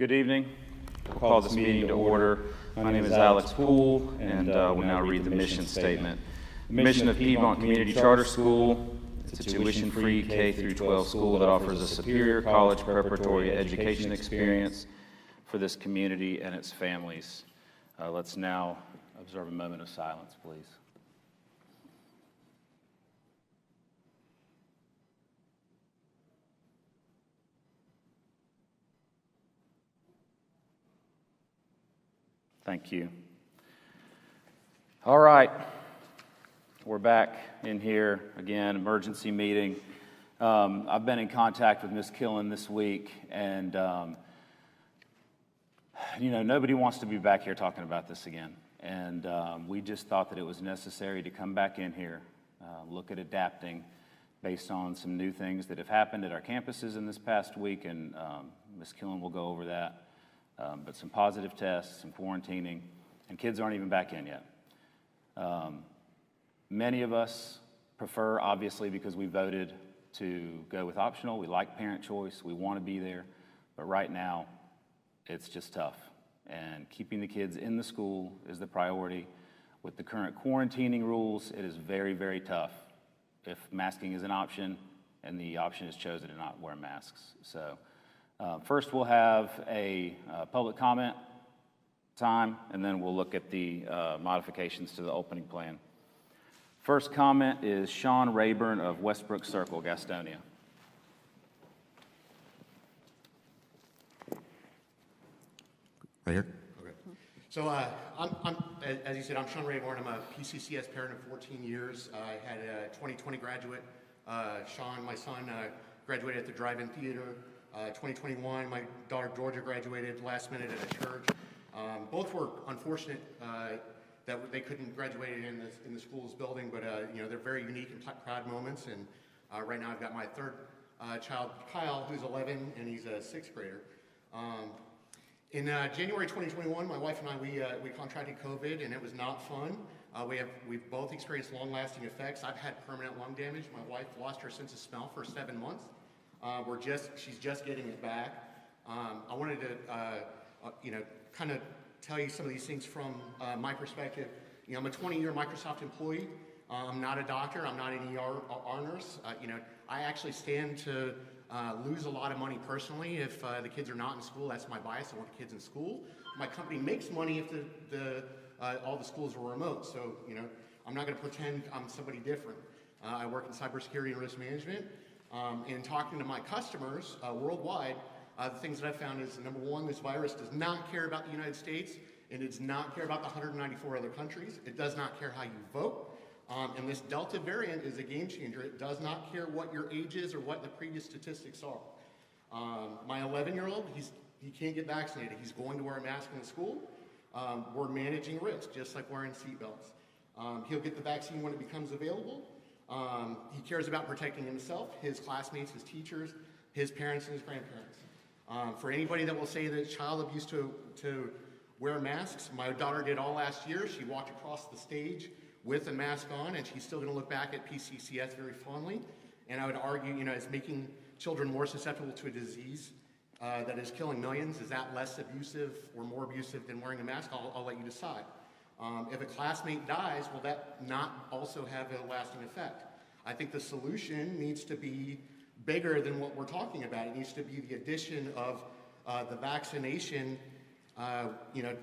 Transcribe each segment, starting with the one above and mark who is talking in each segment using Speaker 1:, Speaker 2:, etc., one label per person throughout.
Speaker 1: Good evening. I'll call this meeting to order. My name is Alex Poole, and we'll now read the mission statement. The mission of Piedmont Community Charter School is a tuition-free K-12 school that offers a superior college preparatory education experience for this community and its families. Let's now observe a moment of silence, please. Thank you. All right, we're back in here again, emergency meeting. I've been in contact with Ms. Killen this week, and nobody wants to be back here talking about this again. And we just thought that it was necessary to come back in here, look at adapting based on some new things that have happened at our campuses in this past week, and Ms. Killen will go over that. But some positive tests, some quarantining, and kids aren't even back in yet. Many of us prefer, obviously, because we voted to go with optional. We like parent choice. We want to be there. But right now, it's just tough. And keeping the kids in the school is the priority. With the current quarantining rules, it is very, very tough if masking is an option and the option is chosen to not wear masks. So first, we'll have a public comment time, and then we'll look at the modifications to the opening plan. First comment is Sean Rayburn of Westbrook Circle, Gastonia.
Speaker 2: Right here?
Speaker 3: Okay. So I'm as you said, I'm Sean Rayburn. I'm a PCCS parent of 14 years. I had a 2020 graduate. Sean, my son, graduated at the drive-in theater. 2021, my daughter Georgia graduated last minute at a church. Both were unfortunate that they couldn't graduate in the school's building, but they're very unique and proud moments. And right now I've got my third child, Kyle, who's 11, and he's a sixth grader. In January 2021, my wife and I, we contracted COVID, and it was not fun. We've both experienced long-lasting effects. I've had permanent lung damage. My wife lost her sense of smell for 7 months. She's just getting it back. I wanted to, kind of tell you some of these things from my perspective. I'm a 20-year Microsoft employee. I'm not a doctor. I'm not an ER nurse. I actually stand to lose a lot of money personally if the kids are not in school. That's my bias. I want the kids in school. My company makes money if all the schools are remote. So, I'm not going to pretend I'm somebody different. I work in cybersecurity and risk management. And talking to my customers worldwide, the things that I've found is, number one, this virus does not care about the United States, and it does not care about the 194 other countries. It does not care how you vote. And this Delta variant is a game changer. It does not care what your age is or what the previous statistics are. My 11-year-old, he can't get vaccinated. He's going to wear a mask in the school. We're managing risk, just like wearing seatbelts. He'll get the vaccine when it becomes available. He cares about protecting himself, his classmates, his teachers, his parents, and his grandparents. For anybody that will say that child abuse to wear masks, my daughter did all last year. She walked across the stage with a mask on, and she's still going to look back at PCCS very fondly. And I would argue, it's making children more susceptible to a disease that is killing millions. Is that less abusive or more abusive than wearing a mask? I'll let you decide. If a classmate dies, will that not also have a lasting effect? I think the solution needs to be bigger than what we're talking about. It needs to be the addition of the vaccination.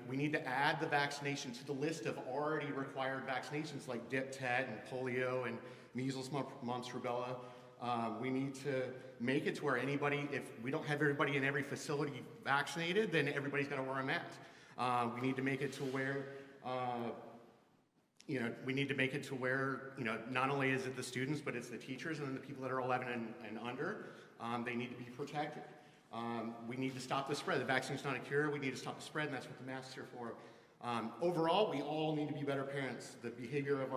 Speaker 3: We need to add the vaccination to the list of already required vaccinations like dip, tet, and polio, and measles, mumps, rubella. We need to make it to where if we don't have everybody in every facility vaccinated, then everybody's got to wear a mask. We need to make it to where not only is it the students, but it's the teachers and the people that are 11 and under. They need to be protected. We need to stop the spread. The vaccine's not a cure. We need to stop the spread, and that's what the masks are for. Overall, we all need to be better parents. The behavior of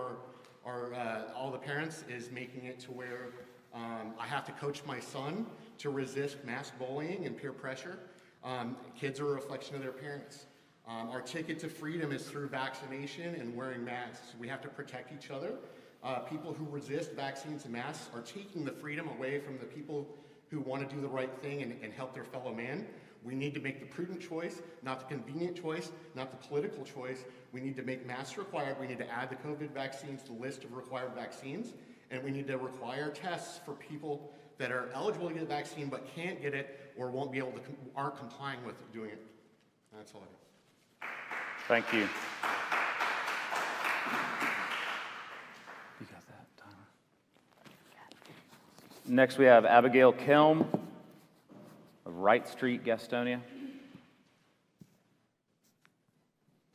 Speaker 3: all the parents is making it to where I have to coach my son to resist mask bullying and peer pressure. Kids are a reflection of their parents. Our ticket to freedom is through vaccination and wearing masks. We have to protect each other. People who resist vaccines and masks are taking the freedom away from the people who want to do the right thing and help their fellow man. We need to make the prudent choice, not the convenient choice, not the political choice. We need to make masks required. We need to add the COVID vaccines to the list of required vaccines. And we need to require tests for people that are eligible to get the vaccine but can't get it or won't be able to, aren't complying with doing it. That's all I got.
Speaker 1: Thank you. You got that, Tyler? Next, we have Abigail Kelm of Wright Street, Gastonia.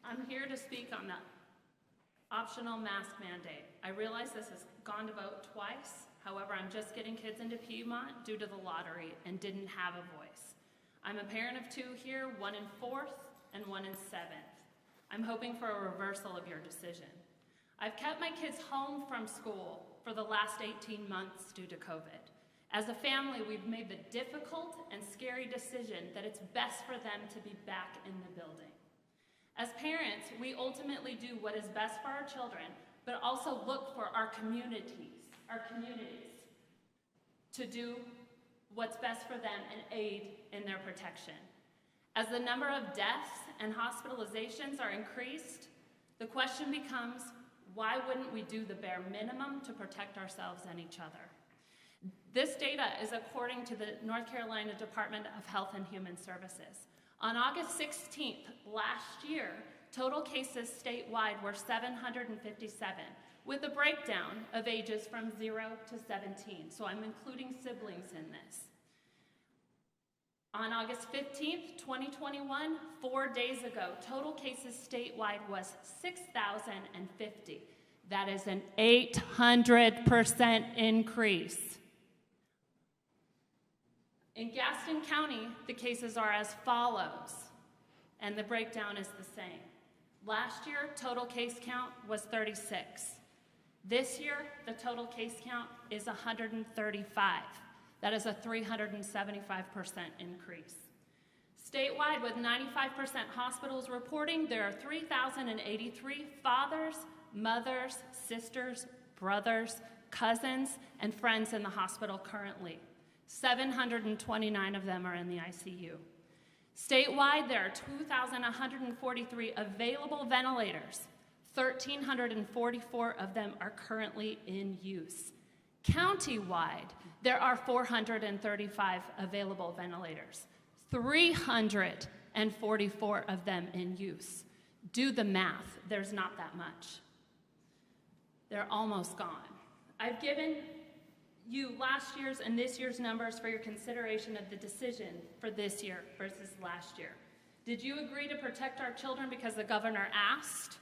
Speaker 4: I'm here to speak on the optional mask mandate. I realize this has gone to vote twice. However, I'm just getting kids into Piedmont due to the lottery and didn't have a voice. I'm a parent of 2 here, 1 in 4th and 1 in 7th. I'm hoping for a reversal of your decision. I've kept my kids home from school for the last 18 months due to COVID. As a family, we've made the difficult and scary decision that it's best for them to be back in the building. As parents, we ultimately do what is best for our children, but also look for our communities to do what's best for them and aid in their protection. As the number of deaths and hospitalizations are increased, the question becomes, why wouldn't we do the bare minimum to protect ourselves and each other? This data is according to the North Carolina Department of Health and Human Services. On August 16th last year, total cases statewide were 757, with a breakdown of ages from 0 to 17, so I'm including siblings in this. On August 15th, 2021, 4 days ago, total cases statewide was 6,050. That is an 800% increase. In Gaston County, the cases are as follows, and the breakdown is the same. Last year, total case count was 36. This year, the total case count is 135. That is a 375% increase. Statewide, with 95% hospitals reporting, there are 3,083 fathers, mothers, sisters, brothers, cousins, and friends in the hospital currently. 729 of them are in the ICU. Statewide, there are 2,143 available ventilators. 1,344 of them are currently in use. Countywide, there are 435 available ventilators, 344 of them in use. Do the math, there's not that much. They're almost gone. I've given you last year's and this year's numbers for your consideration of the decision for this year versus last year. Did you agree to protect our children because the governor asked?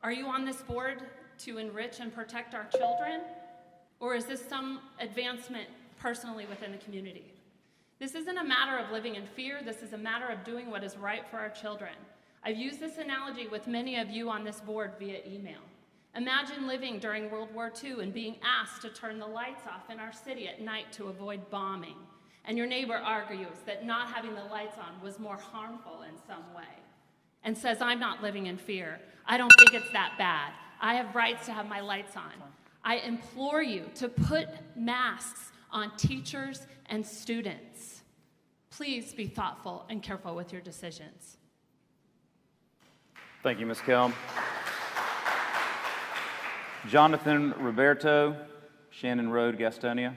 Speaker 4: Are you on this board to enrich and protect our children? Or is this some advancement personally within the community? This isn't a matter of living in fear. This is a matter of doing what is right for our children. I've used this analogy with many of you on this board via email. Imagine living during World War II and being asked to turn the lights off in our city at night to avoid bombing. And your neighbor argues that not having the lights on was more harmful in some way and says, I'm not living in fear. I don't think it's that bad. I have rights to have my lights on. I implore you to put masks on teachers and students. Please be thoughtful and careful with your decisions.
Speaker 1: Thank you, Ms. Kelm. Jonathan Roberto, Shannon Road, Gastonia.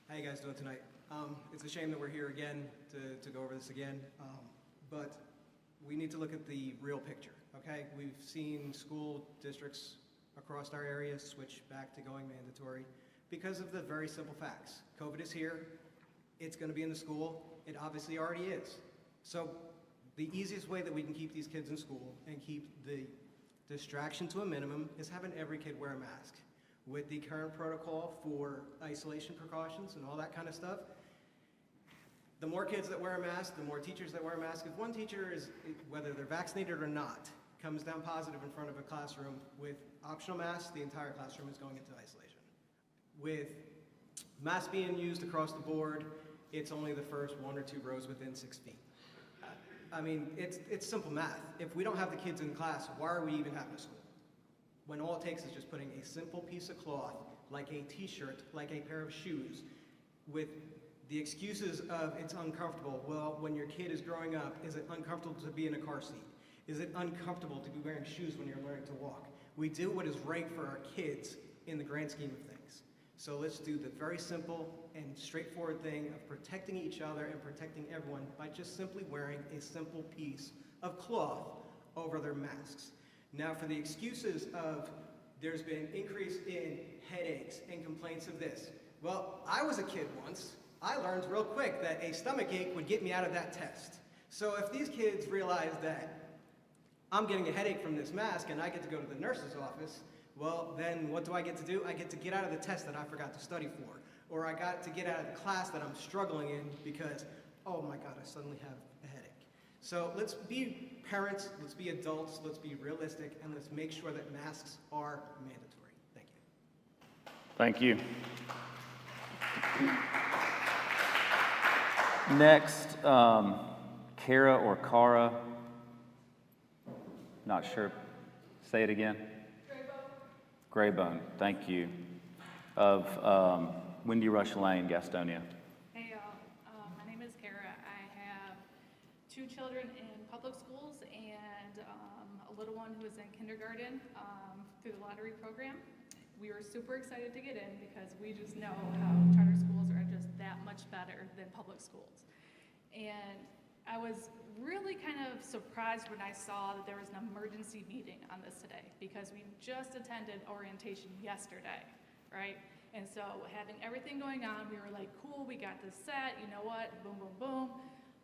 Speaker 5: How you guys doing tonight? It's a shame that we're here again to go over this again, but we need to look at the real picture, okay? We've seen school districts across our area switch back to going mandatory because of the very simple facts. COVID is here, it's gonna be in the school, it obviously already is. So the easiest way that we can keep these kids in school and keep the distraction to a minimum is having every kid wear a mask. With the current protocol for isolation precautions and all that kind of stuff, the more kids that wear a mask, the more teachers that wear a mask. If one teacher is, whether they're vaccinated or not, comes down positive in front of a classroom with optional masks, the entire classroom is going into isolation. With masks being used across the board, it's only the first 1 or 2 rows within 6 feet. I mean, it's simple math. If we don't have the kids in class, why are we even having a school? When all it takes is just putting a simple piece of cloth, like a t-shirt, like a pair of shoes, with the excuses of it's uncomfortable. Well, when your kid is growing up, is it uncomfortable to be in a car seat? Is it uncomfortable to be wearing shoes when you're learning to walk? We do what is right for our kids in the grand scheme of things. So let's do the very simple and straightforward thing of protecting each other and protecting everyone by just simply wearing a simple piece of cloth over their masks. Now, for the excuses of there's been increase in headaches and complaints of this. Well, I was a kid once. I learned real quick that a stomach ache would get me out of that test. So if these kids realize that I'm getting a headache from this mask and I get to go to the nurse's office, well, then what do I get to do? I get to get out of the test that I forgot to study for. Or I got to get out of the class that I'm struggling in because, oh my God, I suddenly have a headache. So let's be parents, let's be adults, let's be realistic, and let's make sure that masks are mandatory. Thank you.
Speaker 1: Thank you. Next, Kara or Cara, not sure. Say it again. Graybone, thank you. Of Windy Rush Lane, Gastonia.
Speaker 6: Hey y'all, my name is Kara. I have 2 children in public schools and a little one who is in kindergarten through the lottery program. We were super excited to get in because we just know how charter schools are just that much better than public schools. And I was really kind of surprised when I saw that there was an emergency meeting on this today because we just attended orientation yesterday, right? And so having everything going on, we were like, cool, we got this set, you know what, boom, boom, boom.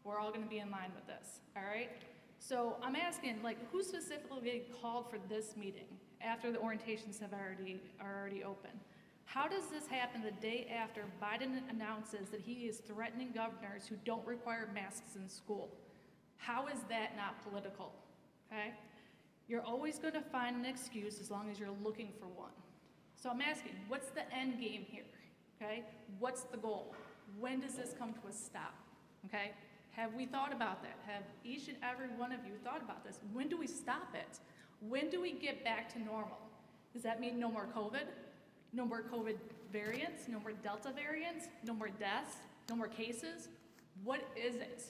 Speaker 6: We're all gonna be in line with this, all right? So I'm asking, like, who specifically called for this meeting after the orientations are already open? How does this happen the day after Biden announces that he is threatening governors who don't require masks in school? How is that not political, okay? You're always gonna find an excuse as long as you're looking for one. So I'm asking, what's the end game here, okay? What's the goal? When does this come to a stop, okay? Have we thought about that? Have each and every one of you thought about this? When do we stop it? When do we get back to normal? Does that mean no more COVID? No more COVID variants? No more Delta variants? No more deaths? No more cases? What is it?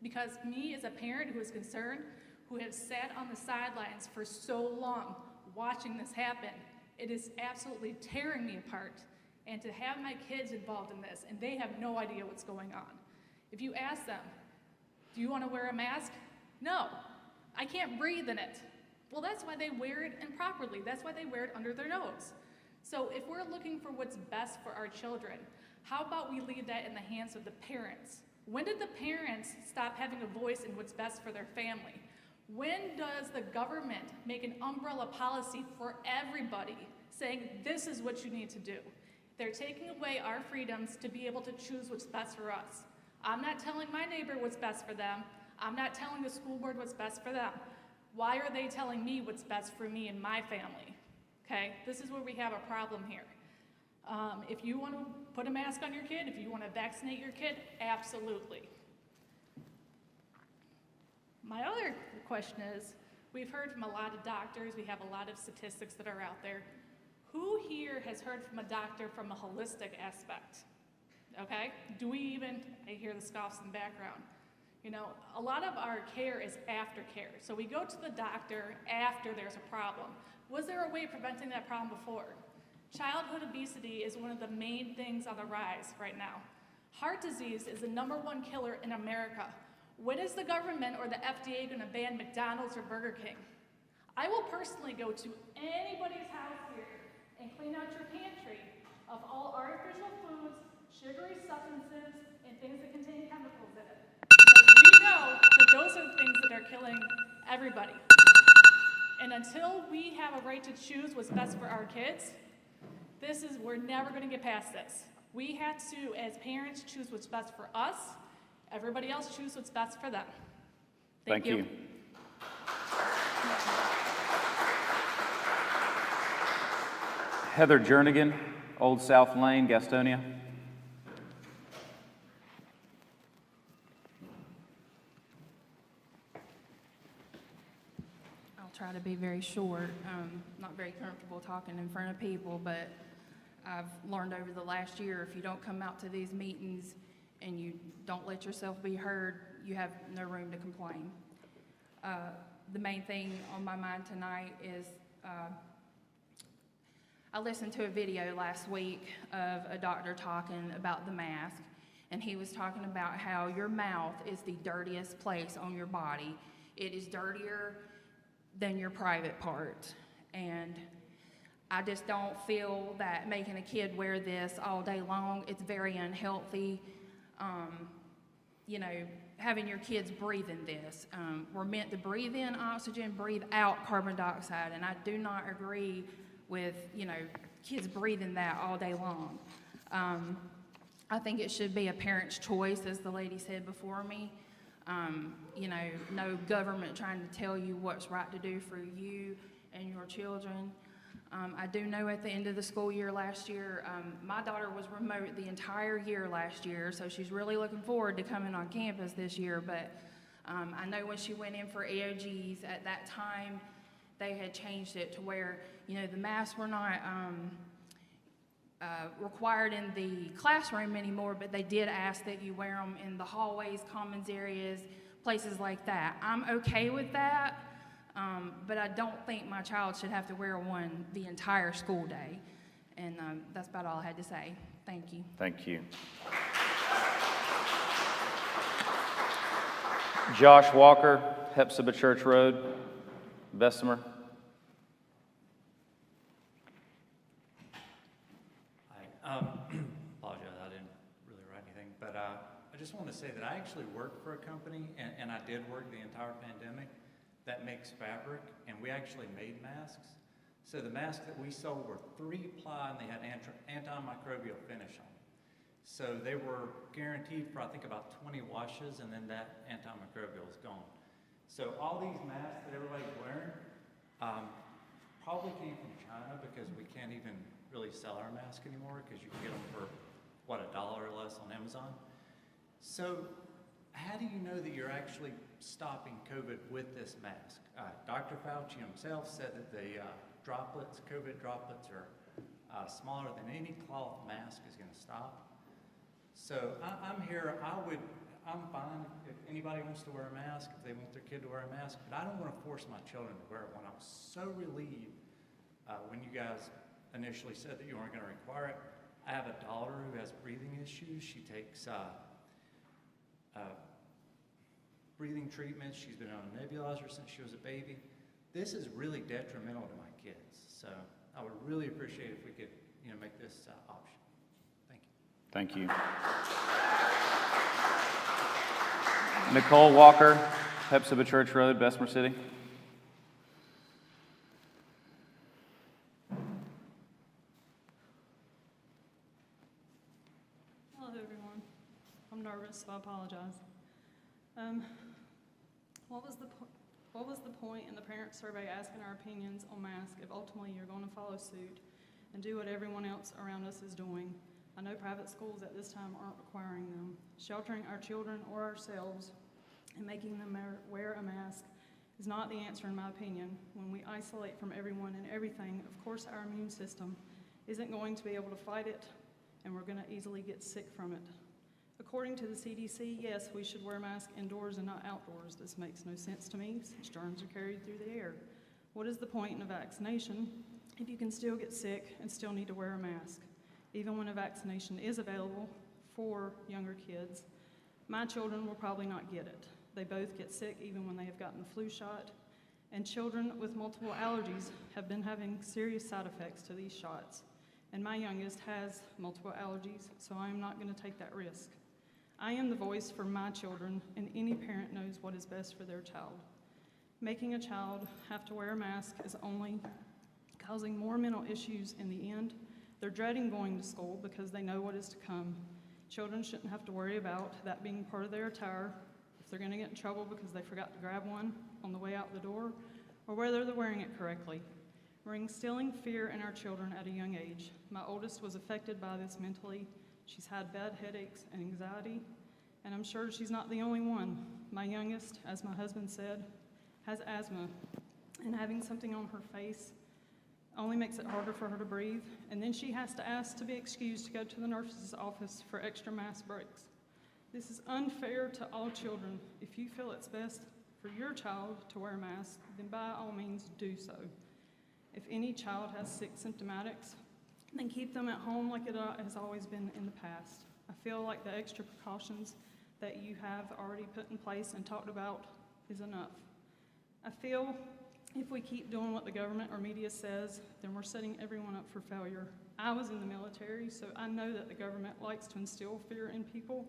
Speaker 6: Because me as a parent who is concerned, who has sat on the sidelines for so long watching this happen, it is absolutely tearing me apart. And to have my kids involved in this, and they have no idea what's going on. If you ask them, do you want to wear a mask? No, I can't breathe in it. Well, that's why they wear it improperly. That's why they wear it under their nose. So if we're looking for what's best for our children, how about we leave that in the hands of the parents? When did the parents stop having a voice in what's best for their family? When does the government make an umbrella policy for everybody saying this is what you need to do? They're taking away our freedoms to be able to choose what's best for us. I'm not telling my neighbor what's best for them. I'm not telling the school board what's best for them. Why are they telling me what's best for me and my family? Okay, this is where we have a problem here. If you want to put a mask on your kid, if you want to vaccinate your kid, absolutely. My other question is, we've heard from a lot of doctors, we have a lot of statistics that are out there. Who here has heard from a doctor from a holistic aspect? Okay, do we even, I hear the scoffs in the background. You know, a lot of our care is aftercare. So we go to the doctor after there's a problem. Was there a way of preventing that problem before? Childhood obesity is one of the main things on the rise right now. Heart disease is the #1 killer in America. When is the government or the FDA gonna ban McDonald's or Burger King? I will personally go to anybody's house here and clean out your pantry of all artificial foods, sugary substances, and things that contain chemicals in it. Because we know that those are things that are killing everybody. And until we have a right to choose what's best for our kids, we're never gonna get past this. We have to, as parents, choose what's best for us. Everybody else choose what's best for them. Thank you.
Speaker 1: Heather Jernigan, Old South Lane, Gastonia.
Speaker 7: to be very short. Not very comfortable talking in front of people, but I've learned over the last year, if you don't come out to these meetings and you don't let yourself be heard, you have no room to complain. The main thing on my mind tonight is I listened to a video last week of a doctor talking about the mask, and he was talking about how your mouth is the dirtiest place on your body. It is dirtier than your private part, and I just don't feel that making a kid wear this all day long, it's very unhealthy. You know, having your kids breathing this. We're meant to breathe in oxygen, breathe out carbon dioxide, and I do not agree with, you know, kids breathing that all day long. I think it should be a parent's choice, as the lady said before me. You know, no government trying to tell you what's right to do for you and your children. I do know at the end of the school year last year, my daughter was remote the entire year last year, so she's really looking forward to coming on campus this year, but I know when she went in for AOGs at that time, they had changed it to where, you know, the masks were not required in the classroom anymore, but they did ask that you wear them in the hallways, commons areas, places like that. I'm okay with that. But I don't think my child should have to wear one the entire school day. And that's about all I had to say. Thank you.
Speaker 1: Thank you. Josh Walker, Hepzibah Church Road, Bessemer.
Speaker 8: Hi. Apologize, I didn't really write anything. But I just want to say that I actually work for a company, and I did work the entire pandemic, that makes fabric, and we actually made masks. So the masks that we sold were 3-ply, and they had antimicrobial finish on them. So they were guaranteed for, I think, about 20 washes, and then that antimicrobial is gone. So all these masks that everybody's wearing probably came from China, because we can't even really sell our masks anymore, because you can get them for, what, $1 or less on Amazon. So how do you know that you're actually stopping COVID with this mask? Dr. Fauci himself said that the droplets, COVID droplets, are smaller than any cloth mask is going to stop. So I'm here. I'm fine if anybody wants to wear a mask, if they want their kid to wear a mask, but I don't want to force my children to wear one. I was so relieved when you guys initially said that you weren't going to require it. I have a daughter who has breathing issues. She takes breathing treatments. She's been on a nebulizer since she was a baby. This is really detrimental to my kids. So I would really appreciate if we could, you know, make this option. Thank you.
Speaker 1: Thank you. Nicole Walker, Hepzibah Church Road, Bessemer City.
Speaker 9: Hello, everyone. I'm nervous, so I apologize. What was the point in the parent survey asking our opinions on masks if ultimately you're going to follow suit and do what everyone else around us is doing? I know private schools at this time aren't requiring them. Sheltering our children or ourselves and making them wear a mask is not the answer, in my opinion. When we isolate from everyone and everything, of course our immune system isn't going to be able to fight it, and we're going to easily get sick from it. According to the CDC, yes, we should wear masks indoors and not outdoors. This makes no sense to me, since germs are carried through the air. What is the point in a vaccination if you can still get sick and still need to wear a mask? Even when a vaccination is available for younger kids, my children will probably not get it. They both get sick even when they have gotten the flu shot, and children with multiple allergies have been having serious side effects to these shots. And my youngest has multiple allergies, so I am not going to take that risk. I am the voice for my children, and any parent knows what is best for their child. Making a child have to wear a mask is only causing more mental issues in the end. They're dreading going to school because they know what is to come. Children shouldn't have to worry about that being part of their attire, if they're going to get in trouble because they forgot to grab one on the way out the door, or whether they're wearing it correctly. We're instilling fear in our children at a young age. My oldest was affected by this mentally. She's had bad headaches and anxiety, and I'm sure she's not the only one. My youngest, as my husband said, has asthma, and having something on her face only makes it harder for her to breathe, and then she has to ask to be excused to go to the nurse's office for extra mask breaks. This is unfair to all children. If you feel it's best for your child to wear a mask, then by all means do so. If any child has sick symptomatics, then keep them at home like it has always been in the past. I feel like the extra precautions that you have already put in place and talked about is enough. I feel if we keep doing what the government or media says, then we're setting everyone up for failure. I was in the military, so I know that the government likes to instill fear in people,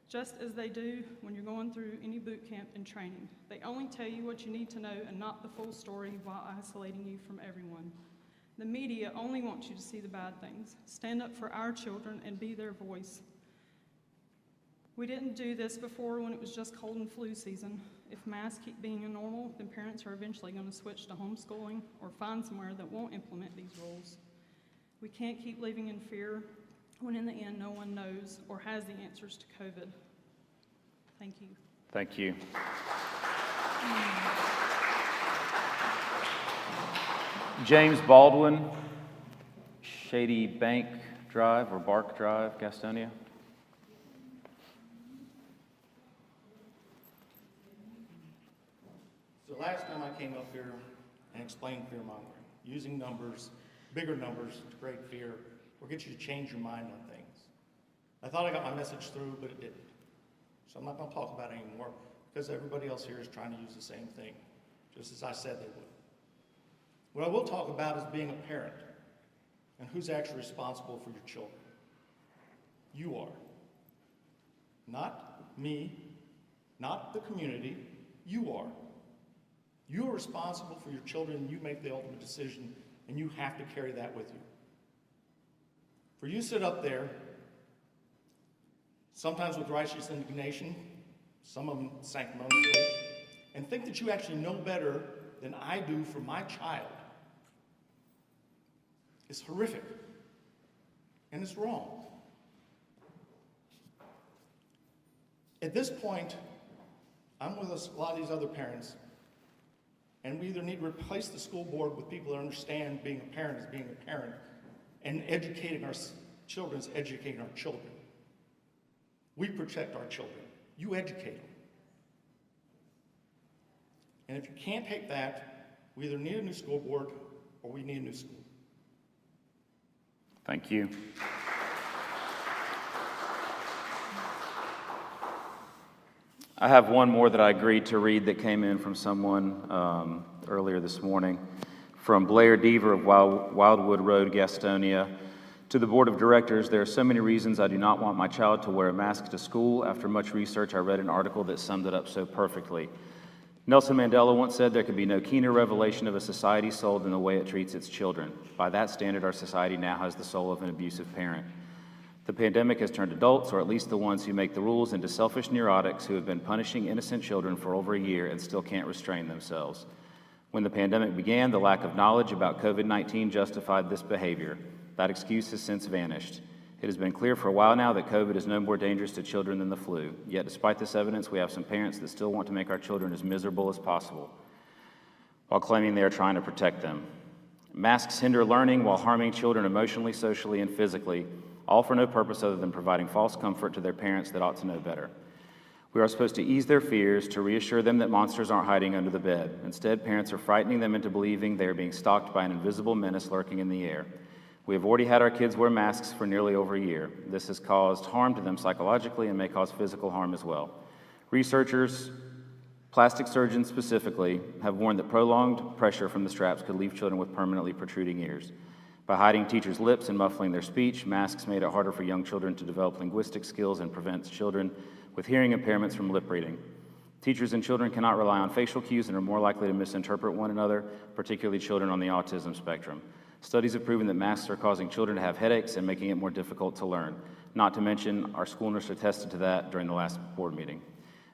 Speaker 9: just as they do when you're going through any boot camp and training. They only tell you what you need to know and not the full story while isolating you from everyone. The media only wants you to see the bad things. Stand up for our children and be their voice. We didn't do this before when it was just cold and flu season. If masks keep being a normal, then parents are eventually going to switch to homeschooling or find somewhere that won't implement these rules. We can't keep living in fear when in the end no one knows or has the answers to COVID. Thank you.
Speaker 1: Thank you. James Baldwin, Shady Bank Drive or Bark Drive, Gastonia.
Speaker 10: So last time I came up here and explained fear-mongering, using numbers, bigger numbers to create fear, or get you to change your mind on things. I thought I got my message through, but it didn't. So I'm not going to talk about it anymore because everybody else here is trying to use the same thing, just as I said they would. What I will talk about is being a parent and who's actually responsible for your children. You are. Not me, not the community, you are. You are responsible for your children, you make the ultimate decision, and you have to carry that with you. For you to sit up there, sometimes with righteous indignation, some of them sanctimoniously, and think that you actually know better than I do for my child is horrific, and it's wrong. At this point, I'm with a lot of these other parents, and we either need to replace the school board with people that understand being a parent is being a parent, and educating our children is educating our children. We protect our children. You educate them. And if you can't take that, we either need a new school board or we need a new school.
Speaker 1: Thank you. I have one more that I agreed to read that came in from someone earlier this morning. From Blair Deaver of Wildwood Road, Gastonia. To the Board of Directors, there are so many reasons I do not want my child to wear a mask to school. After much research, I read an article that summed it up so perfectly. Nelson Mandela once said there could be no keener revelation of a society's soul than the way it treats its children. By that standard, our society now has the soul of an abusive parent. The pandemic has turned adults, or at least the ones who make the rules, into selfish neurotics who have been punishing innocent children for over a year and still can't restrain themselves. When the pandemic began, the lack of knowledge about COVID-19 justified this behavior. That excuse has since vanished. It has been clear for a while now that COVID is no more dangerous to children than the flu. Yet despite this evidence, we have some parents that still want to make our children as miserable as possible while claiming they are trying to protect them. Masks hinder learning while harming children emotionally, socially, and physically, all for no purpose other than providing false comfort to their parents that ought to know better. We are supposed to ease their fears, to reassure them that monsters aren't hiding under the bed. Instead, parents are frightening them into believing they are being stalked by an invisible menace lurking in the air. We have already had our kids wear masks for nearly over a year. This has caused harm to them psychologically and may cause physical harm as well. Researchers, plastic surgeons specifically, have warned that prolonged pressure from the straps could leave children with permanently protruding ears. By hiding teachers' lips and muffling their speech, masks made it harder for young children to develop linguistic skills and prevents children with hearing impairments from lip reading. Teachers and children cannot rely on facial cues and are more likely to misinterpret one another, particularly children on the autism spectrum. Studies have proven that masks are causing children to have headaches and making it more difficult to learn. Not to mention, our school nurse attested to that during the last board meeting.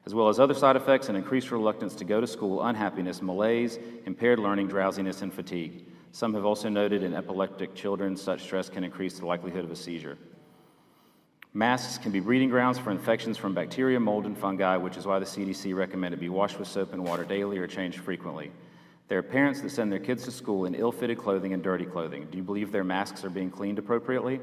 Speaker 1: As well as other side effects, and increased reluctance to go to school, unhappiness, malaise, impaired learning, drowsiness, and fatigue. Some have also noted in epileptic children, such stress can increase the likelihood of a seizure. Masks can be breeding grounds for infections from bacteria, mold, and fungi, which is why the CDC recommended it be washed with soap and water daily or changed frequently. There are parents that send their kids to school in ill-fitted clothing and dirty clothing. Do you believe their masks are being cleaned appropriately?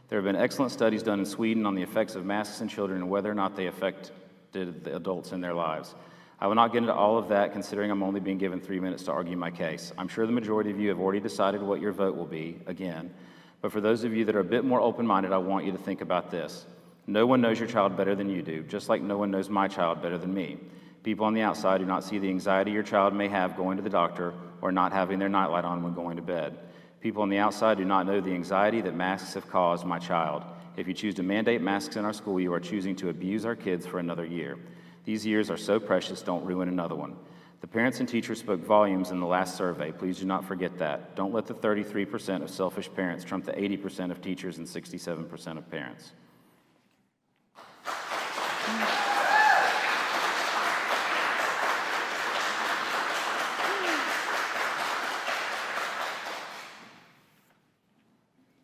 Speaker 1: There have been excellent studies done in Sweden on the effects of masks in children and whether or not they affected the adults in their lives. I will not get into all of that, considering I'm only being given 3 minutes to argue my case. I'm sure the majority of you have already decided what your vote will be, again, but for those of you that are a bit more open-minded, I want you to think about this. No one knows your child better than you do, just like no one knows my child better than me. People on the outside do not see the anxiety your child may have going to the doctor or not having their nightlight on when going to bed. People on the outside do not know the anxiety that masks have caused my child. If you choose to mandate masks in our school, you are choosing to abuse our kids for another year. These years are so precious, don't ruin another one. The parents and teachers spoke volumes in the last survey. Please do not forget that. Don't let the 33% of selfish parents trump the 80% of teachers and 67% of parents.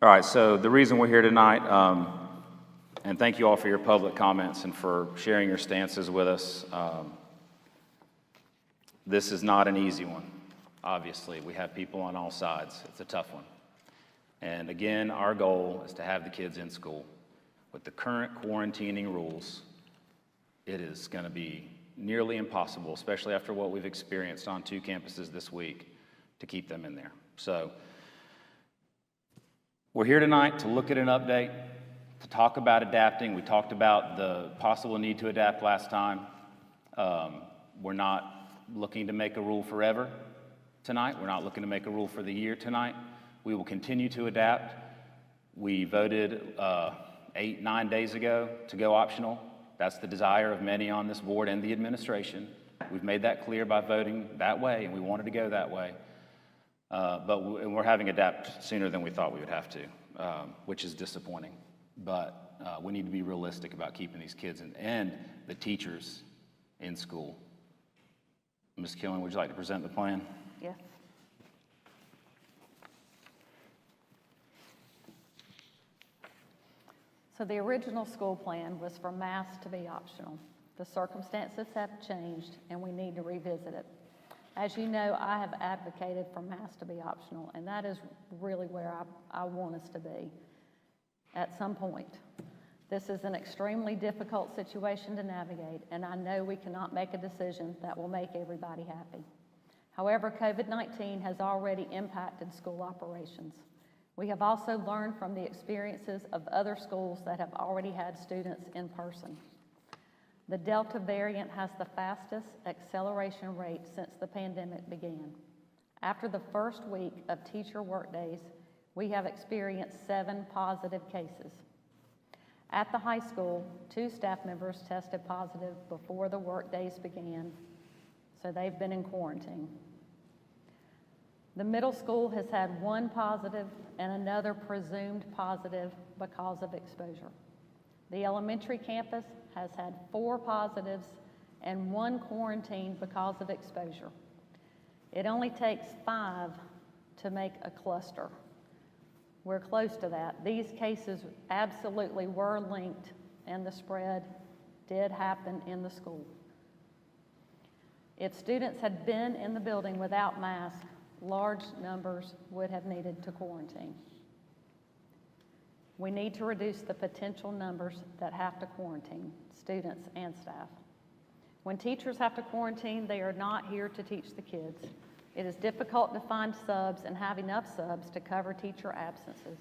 Speaker 1: All right, so the reason we're here tonight, and thank you all for your public comments and for sharing your stances with us. This is not an easy one, obviously. We have people on all sides. It's a tough one. And again, our goal is to have the kids in school. With the current quarantining rules, it is going to be nearly impossible, especially after what we've experienced on 2 campuses this week, to keep them in there. So we're here tonight to look at an update, to talk about adapting. We talked about the possible need to adapt last time. We're not looking to make a rule forever tonight. We're not looking to make a rule for the year tonight. We will continue to adapt. We voted 8-9 days ago to go optional. That's the desire of many on this board and the administration. We've made that clear by voting that way, and we wanted to go that way. But we're having to adapt sooner than we thought we would have to, which is disappointing. But we need to be realistic about keeping these kids and the teachers in school. Ms. Killen, would you like to present the plan?
Speaker 11: Yes. So the original school plan was for masks to be optional. The circumstances have changed and we need to revisit it. As you know, I have advocated for masks to be optional, and that is really where I want us to be at some point. This is an extremely difficult situation to navigate, and I know we cannot make a decision that will make everybody happy. However, COVID-19 has already impacted school operations. We have also learned from the experiences of other schools that have already had students in person. The Delta variant has the fastest acceleration rate since the pandemic began. After the first week of teacher workdays, we have experienced 7 positive cases. At the high school, 2 staff members tested positive before the workdays began, so they've been in quarantine. The middle school has had 1 positive and another presumed positive because of exposure. The elementary campus has had 4 positives and 1 quarantine because of exposure. It only takes 5 to make a cluster. We're close to that. These cases absolutely were linked, and the spread did happen in the school. If students had been in the building without masks, large numbers would have needed to quarantine. We need to reduce the potential numbers that have to quarantine, students and staff. When teachers have to quarantine, they are not here to teach the kids. It is difficult to find subs and have enough subs to cover teacher absences.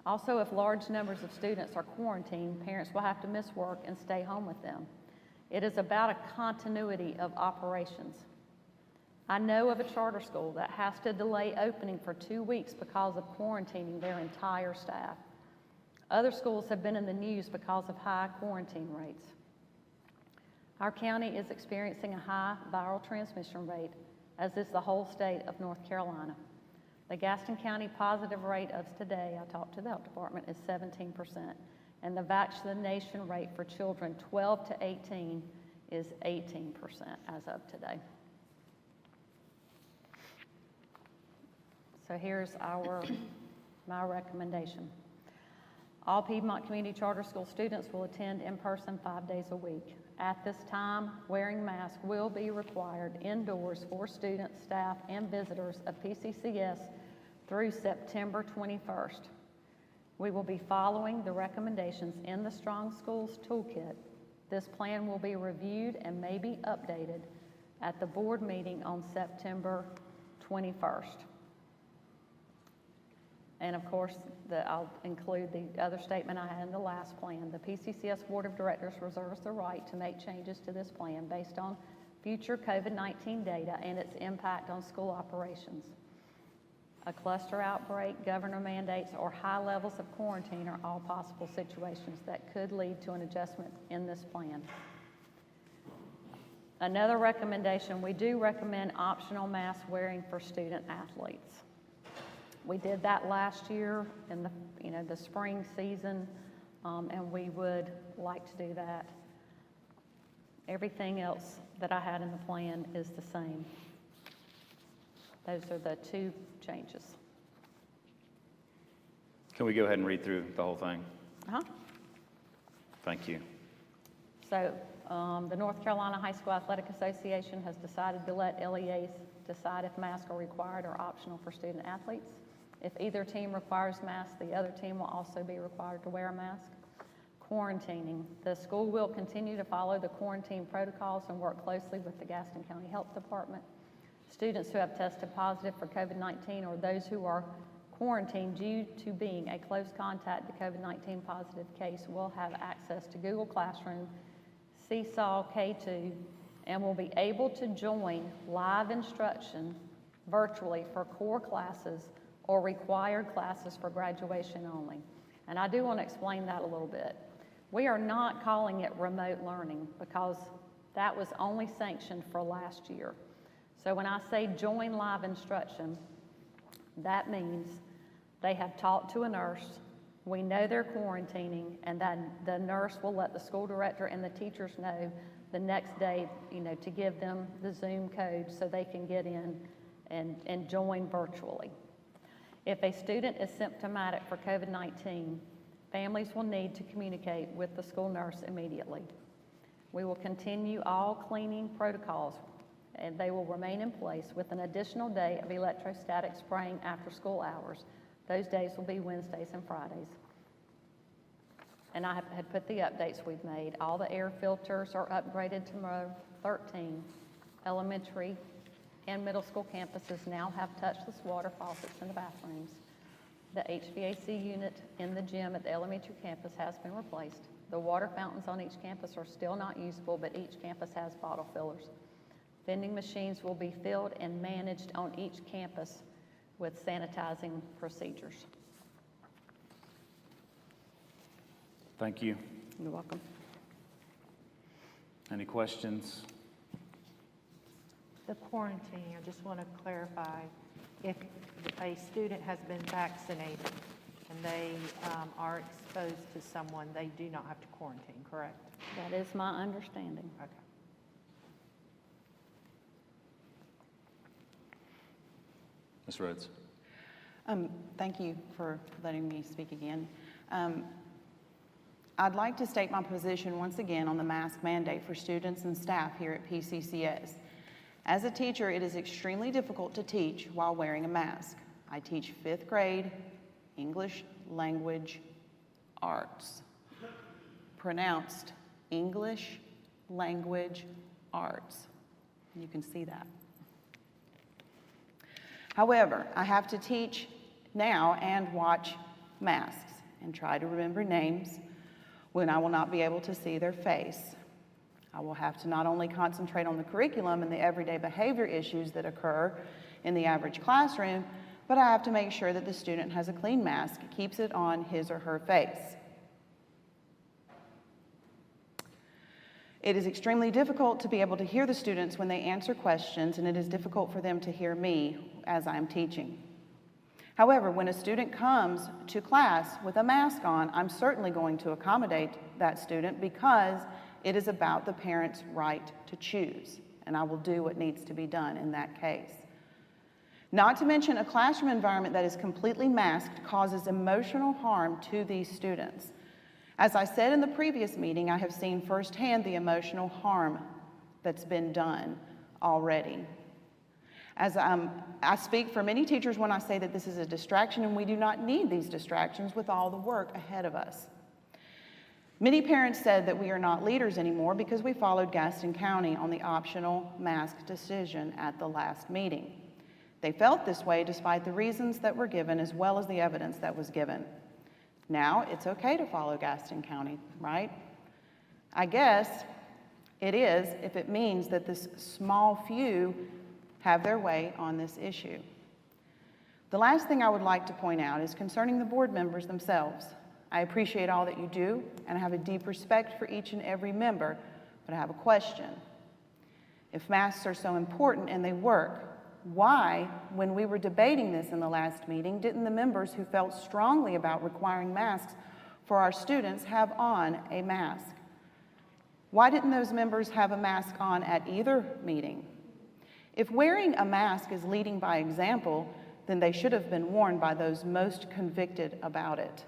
Speaker 11: Also, if large numbers of students are quarantined, parents will have to miss work and stay home with them. It is about a continuity of operations. I know of a charter school that has to delay opening for 2 weeks because of quarantining their entire staff. Other schools have been in the news because of high quarantine rates. Our county is experiencing a high viral transmission rate, as is the whole state of North Carolina. The Gaston County positive rate of today, I talked to the health department, is 17%, and the vaccination rate for children 12 to 18 is 18% as of today. So here's my recommendation. All Piedmont Community Charter School students will attend in person 5 days a week. At this time, wearing masks will be required indoors for students, staff, and visitors of PCCS through September 21st. We will be following the recommendations in the Strong Schools Toolkit. This plan will be reviewed and may be updated at the board meeting on September 21st. And of course, I'll include the other statement I had in the last plan. The PCCS Board of Directors reserves the right to make changes to this plan based on future COVID-19 data and its impact on school operations. A cluster outbreak, governor mandates, or high levels of quarantine are all possible situations that could lead to an adjustment in this plan. Another recommendation, we do recommend optional mask wearing for student athletes. We did that last year in the spring season, and we would like to do that. Everything else that I had in the plan is the same. Those are the two changes.
Speaker 1: Can we go ahead and read through the whole thing? Thank you.
Speaker 11: So the North Carolina High School Athletic Association has decided to let LEAs decide if masks are required or optional for student athletes. If either team requires masks, the other team will also be required to wear a mask. Quarantining. The school will continue to follow the quarantine protocols and work closely with the Gaston County Health Department. Students who have tested positive for COVID-19 or those who are quarantined due to being a close contact to COVID-19 positive case will have access to Google Classroom, Seesaw K2, and will be able to join live instruction virtually for core classes or required classes for graduation only. And I do want to explain that a little bit. We are not calling it remote learning because that was only sanctioned for last year. So when I say join live instruction, that means they have talked to a nurse, we know they're quarantining, and then the nurse will let the school director and the teachers know the next day, to give them the Zoom code so they can get in and join virtually. If a student is symptomatic for COVID-19, families will need to communicate with the school nurse immediately. We will continue all cleaning protocols, and they will remain in place with an additional day of electrostatic spraying after school hours. Those days will be Wednesdays and Fridays. And I had put the updates we've made. All the air filters are upgraded to Mode 13. Elementary and middle school campuses now have touchless water faucets in the bathrooms. The HVAC unit in the gym at the elementary campus has been replaced. The water fountains on each campus are still not usable, but each campus has bottle fillers. Vending machines will be filled and managed on each campus with sanitizing procedures.
Speaker 1: Thank you.
Speaker 11: You're welcome.
Speaker 1: Any questions?
Speaker 12: The quarantine, I just want to clarify, if a student has been vaccinated and they are exposed to someone, they do not have to quarantine, correct?
Speaker 11: That is my understanding.
Speaker 12: Okay.
Speaker 1: Ms. Rhodes.
Speaker 13: Thank you for letting me speak again. I'd like to state my position once again on the mask mandate for students and staff here at PCCS. As a teacher, it is extremely difficult to teach while wearing a mask. I teach 5th grade English language arts. Pronounced English language arts. You can see that. However, I have to teach now and watch masks and try to remember names when I will not be able to see their face. I will have to not only concentrate on the curriculum and the everyday behavior issues that occur in the average classroom, but I have to make sure that the student has a clean mask, keeps it on his or her face. It is extremely difficult to be able to hear the students when they answer questions, and it is difficult for them to hear me as I'm teaching. However, when a student comes to class with a mask on, I'm certainly going to accommodate that student because it is about the parent's right to choose, and I will do what needs to be done in that case. Not to mention, a classroom environment that is completely masked causes emotional harm to these students. As I said in the previous meeting, I have seen firsthand the emotional harm that's been done already. As I speak for many teachers when I say that this is a distraction, and we do not need these distractions with all the work ahead of us. Many parents said that we are not leaders anymore because we followed Gaston County on the optional mask decision at the last meeting. They felt this way despite the reasons that were given as well as the evidence that was given. Now it's okay to follow Gaston County, right? I guess it is if it means that this small few have their way on this issue. The last thing I would like to point out is concerning the board members themselves. I appreciate all that you do, and I have a deep respect for each and every member, but I have a question. If masks are so important and they work, why, when we were debating this in the last meeting, didn't the members who felt strongly about requiring masks for our students have on a mask? Why didn't those members have a mask on at either meeting? If wearing a mask is leading by example, then they should have been worn by those most convicted about it.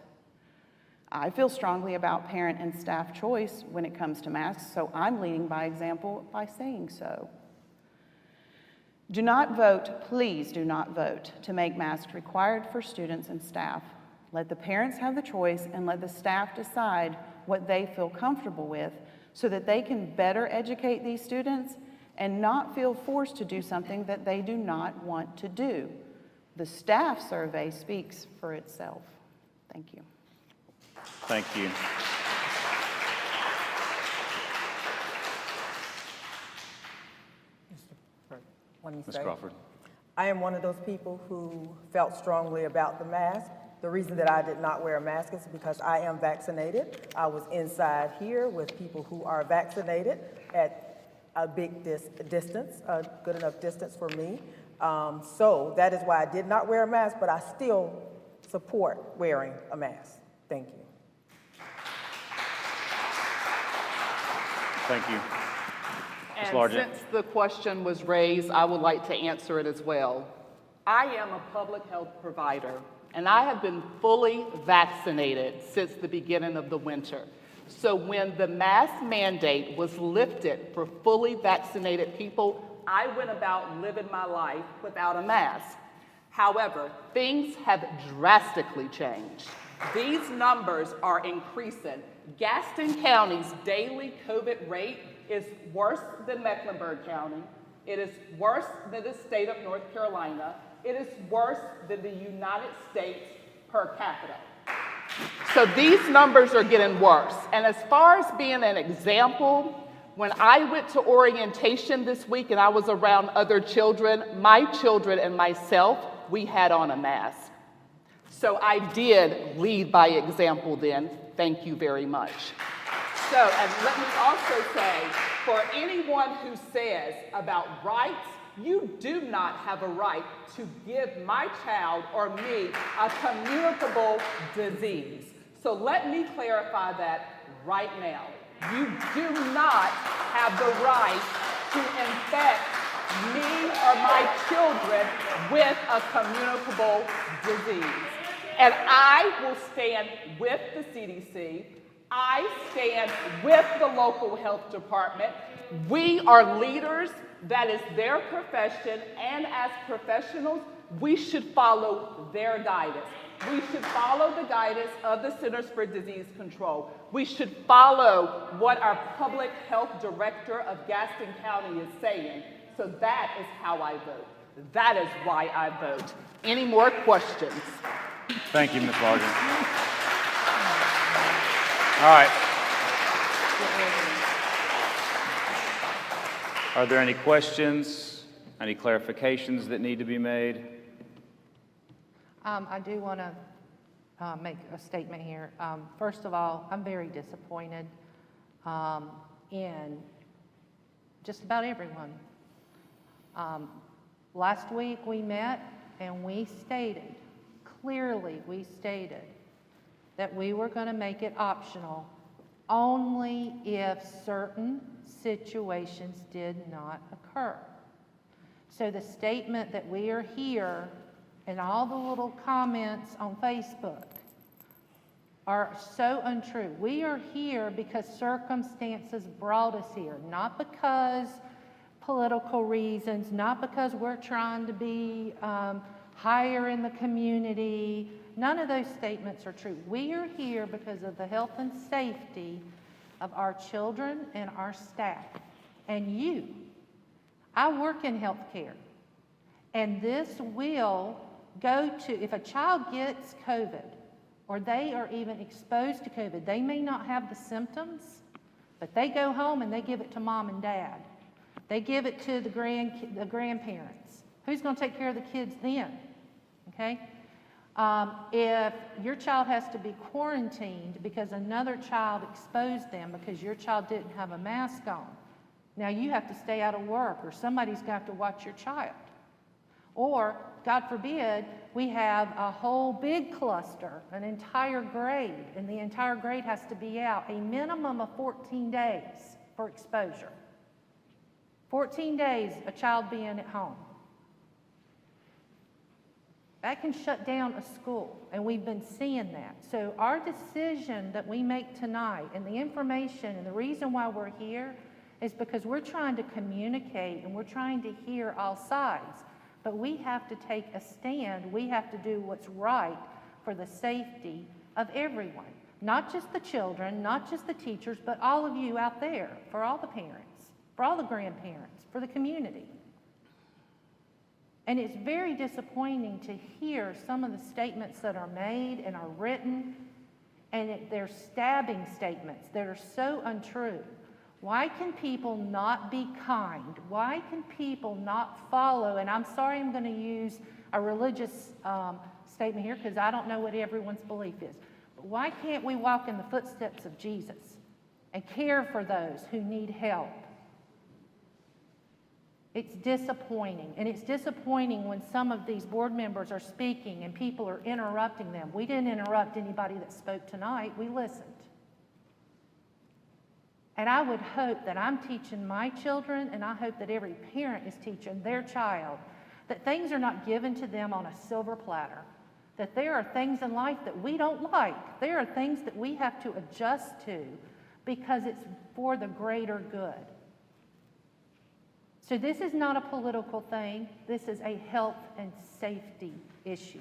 Speaker 13: I feel strongly about parent and staff choice when it comes to masks, so I'm leading by example by saying so. Do not vote, please do not vote to make masks required for students and staff. Let the parents have the choice and let the staff decide what they feel comfortable with so that they can better educate these students and not feel forced to do something that they do not want to do. The staff survey speaks for itself. Thank you.
Speaker 1: Thank you. Ms. Crawford.
Speaker 14: I am one of those people who felt strongly about the mask. The reason that I did not wear a mask is because I am vaccinated. I was inside here with people who are vaccinated at a big distance, a good enough distance for me. So that is why I did not wear a mask, but I still support wearing a mask. Thank you.
Speaker 1: Thank you.
Speaker 15: And since the question was raised, I would like to answer it as well. I am a public health provider, and I have been fully vaccinated since the beginning of the winter. So when the mask mandate was lifted for fully vaccinated people, I went about living my life without a mask. However, things have drastically changed. These numbers are increasing. Gaston County's daily COVID rate is worse than Mecklenburg County. It is worse than the state of North Carolina. It is worse than the United States per capita. So these numbers are getting worse. And as far as being an example, when I went to orientation this week and I was around other children, my children and myself, we had on a mask. So I did lead by example then. Thank you very much. So, and let me also say, for anyone who says about rights, you do not have a right to give my child or me a communicable disease. So let me clarify that right now. You do not have the right to infect me or my children with a communicable disease. And I will stand with the CDC. I stand with the local health department. We are leaders. That is their profession. And as professionals, we should follow their guidance. We should follow the guidance of the Centers for Disease Control. We should follow what our public health director of Gaston County is saying. So that is how I vote. That is why I vote. Any more questions?
Speaker 1: Thank you, Ms. Largent. All right. Are there any questions, any clarifications that need to be made?
Speaker 12: I do want to make a statement here. First of all, I'm very disappointed in just about everyone. Last week we met and we stated, clearly we stated, that we were going to make it optional only if certain situations did not occur. So the statement that we are here and all the little comments on Facebook are so untrue. We are here because circumstances brought us here, not because political reasons, not because we're trying to be higher in the community. None of those statements are true. We are here because of the health and safety of our children and our staff. And you, I work in healthcare, and this will go to, if a child gets COVID, or they are even exposed to COVID, they may not have the symptoms, but they go home and they give it to mom and dad. They give it to the grandparents. Who's going to take care of the kids then? Okay? If your child has to be quarantined because another child exposed them because your child didn't have a mask on, now you have to stay out of work, or somebody's going to have to watch your child. Or, God forbid, we have a whole big cluster, an entire grade, and the entire grade has to be out a minimum of 14 days for exposure. 14 days, a child being at home. That can shut down a school, and we've been seeing that. So our decision that we make tonight, and the information, and the reason why we're here, is because we're trying to communicate, and we're trying to hear all sides. But we have to take a stand. We have to do what's right for the safety of everyone. Not just the children, not just the teachers, but all of you out there, for all the parents, for all the grandparents, for the community. And it's very disappointing to hear some of the statements that are made and are written, and they're stabbing statements that are so untrue. Why can people not be kind? Why can people not follow? And I'm sorry, I'm going to use a religious statement here because I don't know what everyone's belief is. But why can't we walk in the footsteps of Jesus and care for those who need help? It's disappointing. And it's disappointing when some of these board members are speaking and people are interrupting them. We didn't interrupt anybody that spoke tonight. We listened. And I would hope that I'm teaching my children, and I hope that every parent is teaching their child, that things are not given to them on a silver platter, that there are things in life that we don't like. There are things that we have to adjust to because it's for the greater good. So this is not a political thing. This is a health and safety issue.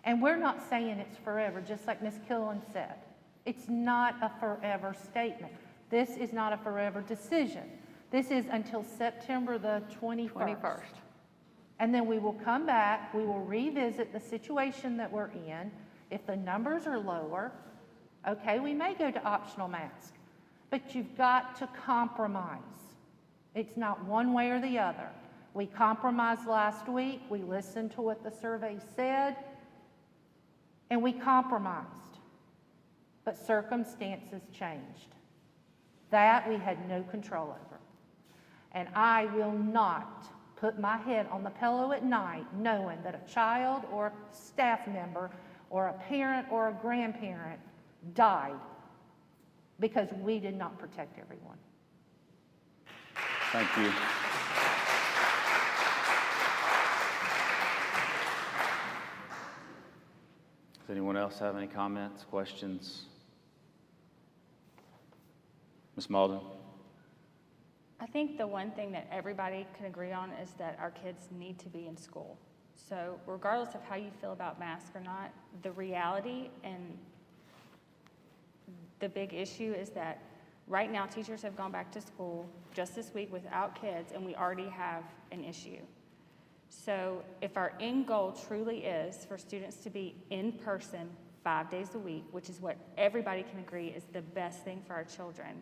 Speaker 12: And we're not saying it's forever, just like Ms. Killen said. It's not a forever statement. This is not a forever decision. This is until September the 21st. And then we will come back, we will revisit the situation that we're in. If the numbers are lower, okay, we may go to optional mask. But you've got to compromise. It's not one way or the other. We compromised last week, we listened to what the survey said, and we compromised. But circumstances changed. That we had no control over. And I will not put my head on the pillow at night knowing that a child or a staff member or a parent or a grandparent died because we did not protect everyone.
Speaker 1: Thank you. Does anyone else have any comments, questions? Ms. Malden?
Speaker 16: I think the one thing that everybody can agree on is that our kids need to be in school. So regardless of how you feel about masks or not, the reality and the big issue is that right now teachers have gone back to school just this week without kids, and we already have an issue. So if our end goal truly is for students to be in person 5 days a week, which is what everybody can agree is the best thing for our children,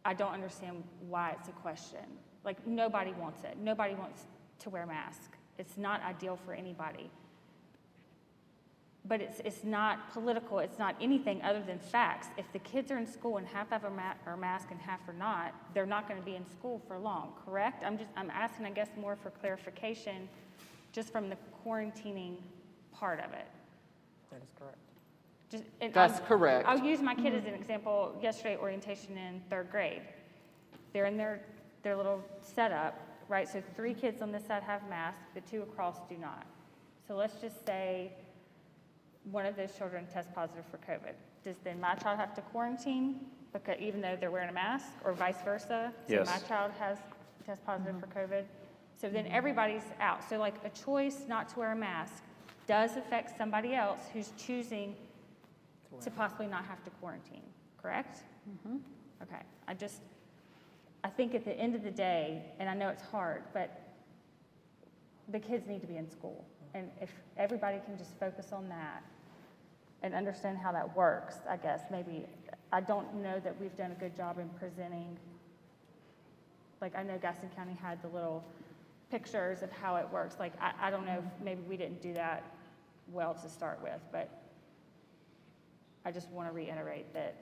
Speaker 16: I don't understand why it's a question. Like, nobody wants it. Nobody wants to wear a mask. It's not ideal for anybody. But it's not political. It's not anything other than facts. If the kids are in school and half have a mask and half are not, they're not going to be in school for long, correct? I'm asking, I guess, more for clarification just from the quarantining part of it.
Speaker 14: That is correct.
Speaker 15: That's correct.
Speaker 16: I'll use my kid as an example. Yesterday, orientation in 3rd grade. They're in their their little setup, right? So 3 kids on this side have masks, the 2 across do not. So let's just say one of those children tests positive for COVID. Does then my child have to quarantine because even though they're wearing a mask, or vice versa? So
Speaker 1: Yes.
Speaker 16: my child has test positive for COVID. So then everybody's out. So like a choice not to wear a mask does affect somebody else who's choosing to possibly not have to quarantine, correct? Okay, I think at the end of the day, and I know it's hard, but the kids need to be in school. And if everybody can just focus on that and understand how that works, I guess, maybe, I don't know that we've done a good job in presenting, like I know Gaston County had the little pictures of how it works. Like, I don't know if maybe we didn't do that well to start with, but I just want to reiterate that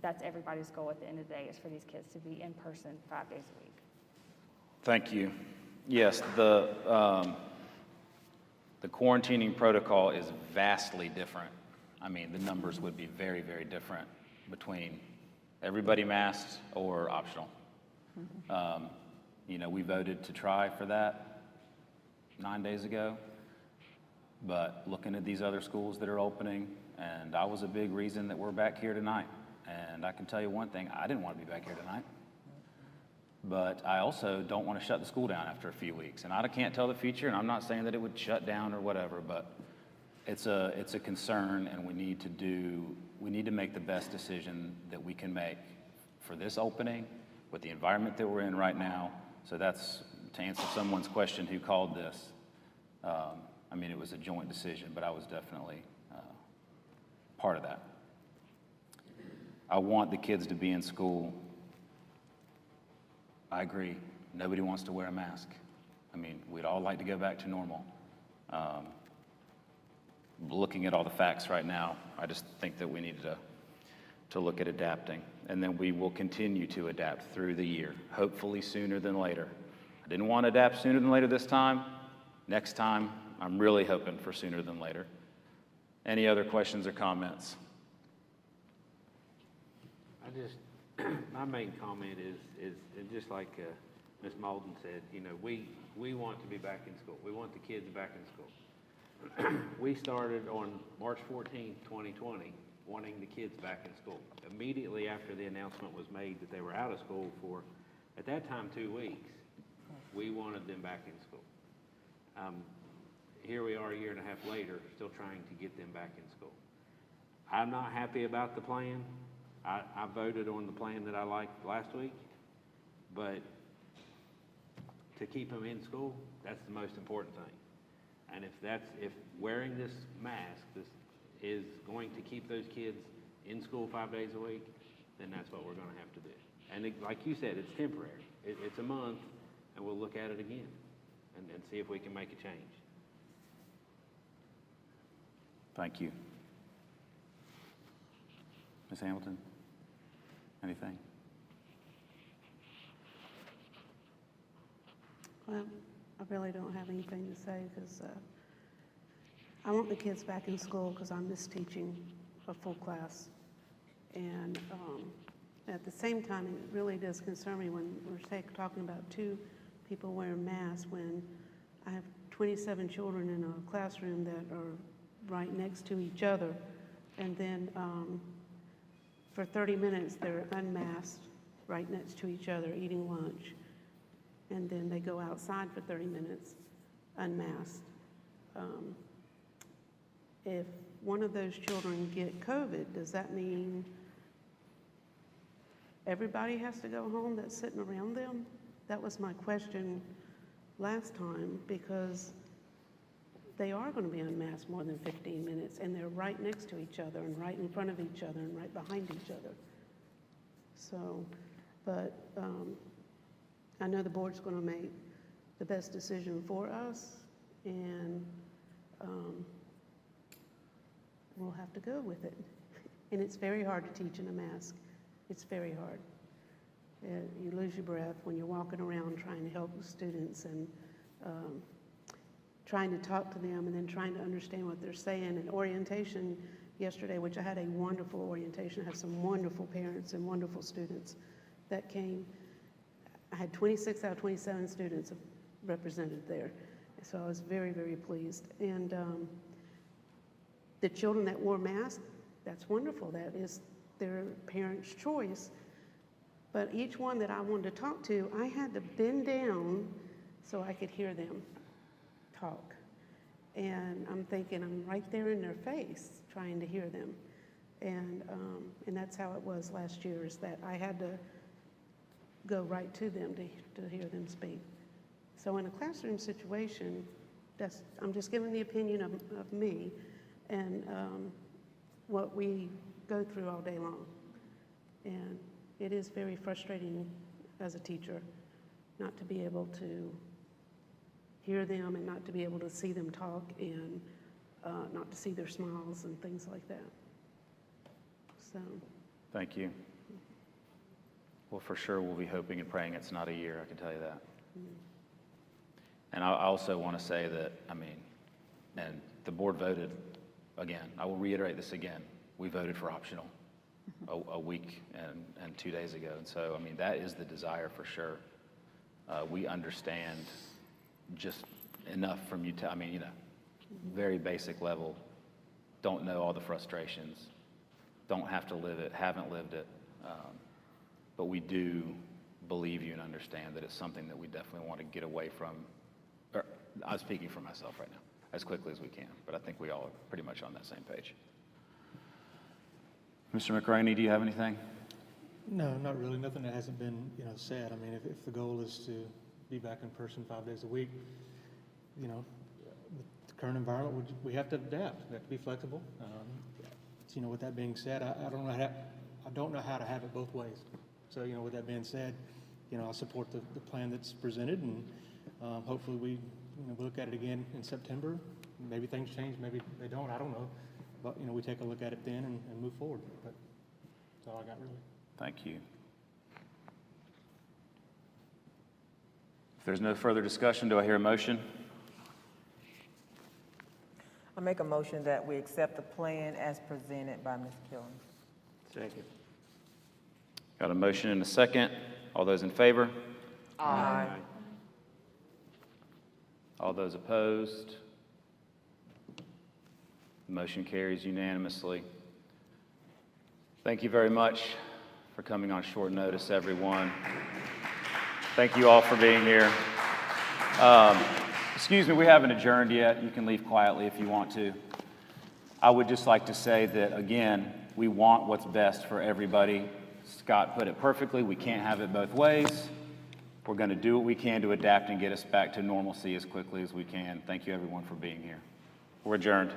Speaker 16: that's everybody's goal at the end of the day, is for these kids to be in person 5 days a week.
Speaker 1: Thank you. Yes, the quarantining protocol is vastly different. I mean, the numbers would be very, very different between everybody masked or optional. You know, we voted to try for that 9 days ago, but looking at these other schools that are opening, and I was a big reason that we're back here tonight. And I can tell you one thing, I didn't want to be back here tonight. But I also don't want to shut the school down after a few weeks. And I can't tell the future, and I'm not saying that it would shut down or whatever, but it's a concern, and we need to make the best decision that we can make for this opening with the environment that we're in right now. So that's to answer someone's question who called this. I mean, it was a joint decision, but I was definitely part of that. I want the kids to be in school. I agree. Nobody wants to wear a mask. I mean, we'd all like to go back to normal. Looking at all the facts right now, I just think that we need to look at adapting. And then we will continue to adapt through the year, hopefully sooner than later. I didn't want to adapt sooner than later this time. Next time, I'm really hoping for sooner than later. Any other questions or comments?
Speaker 17: My main comment is just like Ms. Malden said, you know, we want to be back in school. We want the kids back in school. We started on March 14th, 2020, wanting the kids back in school. Immediately after the announcement was made that they were out of school for, at that time, 2 weeks, we wanted them back in school. Here we are a year and a half later, still trying to get them back in school. I'm not happy about the plan. I voted on the plan that I liked last week, but to keep them in school, that's the most important thing. And if wearing this mask is going to keep those kids in school 5 days a week, then that's what we're going to have to do. And like you said, it's temporary. It's a month, and we'll look at it again and see if we can make a change.
Speaker 1: Thank you. Ms. Hamilton, anything?
Speaker 18: Well, I really don't have anything to say because I want the kids back in school because I miss teaching a full class. And at the same time, it really does concern me when we're talking about 2 people wearing masks when I have 27 children in a classroom that are right next to each other. And then for 30 minutes, they're unmasked right next to each other eating lunch. And then they go outside for 30 minutes unmasked. If one of those children get COVID, does that mean everybody has to go home that's sitting around them? That was my question last time, because they are going to be unmasked more than 15 minutes, and they're right next to each other and right in front of each other and right behind each other. So, but I know the board's going to make the best decision for us, and we'll have to go with it. And it's very hard to teach in a mask. It's very hard. You lose your breath when you're walking around trying to help the students and trying to talk to them and then trying to understand what they're saying. And orientation yesterday, which I had a wonderful orientation. I had some wonderful parents and wonderful students that came. I had 26 out of 27 students represented there. So I was very, very pleased. And the children that wore masks, that's wonderful. That is their parents' choice. But each one that I wanted to talk to, I had to bend down so I could hear them talk. And I'm thinking, I'm right there in their face trying to hear them. And that's how it was last year, is that I had to go right to them to hear them speak. So in a classroom situation, I'm just giving the opinion of me and what we go through all day long. And it is very frustrating as a teacher not to be able to hear them and not to be able to see them talk and not to see their smiles and things like that. So.
Speaker 1: Thank you. Well, for sure, we'll be hoping and praying it's not a year, I can tell you that. And I also want to say that, and the board voted, again, I will reiterate this again, we voted for optional a week and 2 days ago. And so, that is the desire for sure. We understand just enough from you, very basic level, don't know all the frustrations, don't have to live it, haven't lived it. But we do believe you and understand that it's something that we definitely want to get away from. I'm speaking for myself right now, as quickly as we can, but I think we all are pretty much on that same page. Mr. McRaney, do you have anything?
Speaker 19: No, not really. Nothing that hasn't been, said. If the goal is to be back in person 5 days a week, the current environment, we have to adapt. We have to be flexible. With that being said, I don't know how to have it both ways. So, with that being said, I support the plan that's presented, and hopefully we look at it again in September. Maybe things change, maybe they don't, I don't know. But, we take a look at it then and move forward. But that's all I got, really.
Speaker 1: Thank you. If there's no further discussion, do I hear a motion?
Speaker 14: I make a motion that we accept the plan as presented by Ms. Killen.
Speaker 17: Second.
Speaker 1: Got a motion and a second. All those in favor?
Speaker 14: Aye.
Speaker 1: All those opposed? The motion carries unanimously. Thank you very much for coming on short notice, everyone. Thank you all for being here. Excuse me, we haven't adjourned yet. You can leave quietly if you want to. I would just like to say that, again, we want what's best for everybody. Scott put it perfectly. We can't have it both ways. We're going to do what we can to adapt and get us back to normalcy as quickly as we can. Thank you, everyone, for being here. We're adjourned.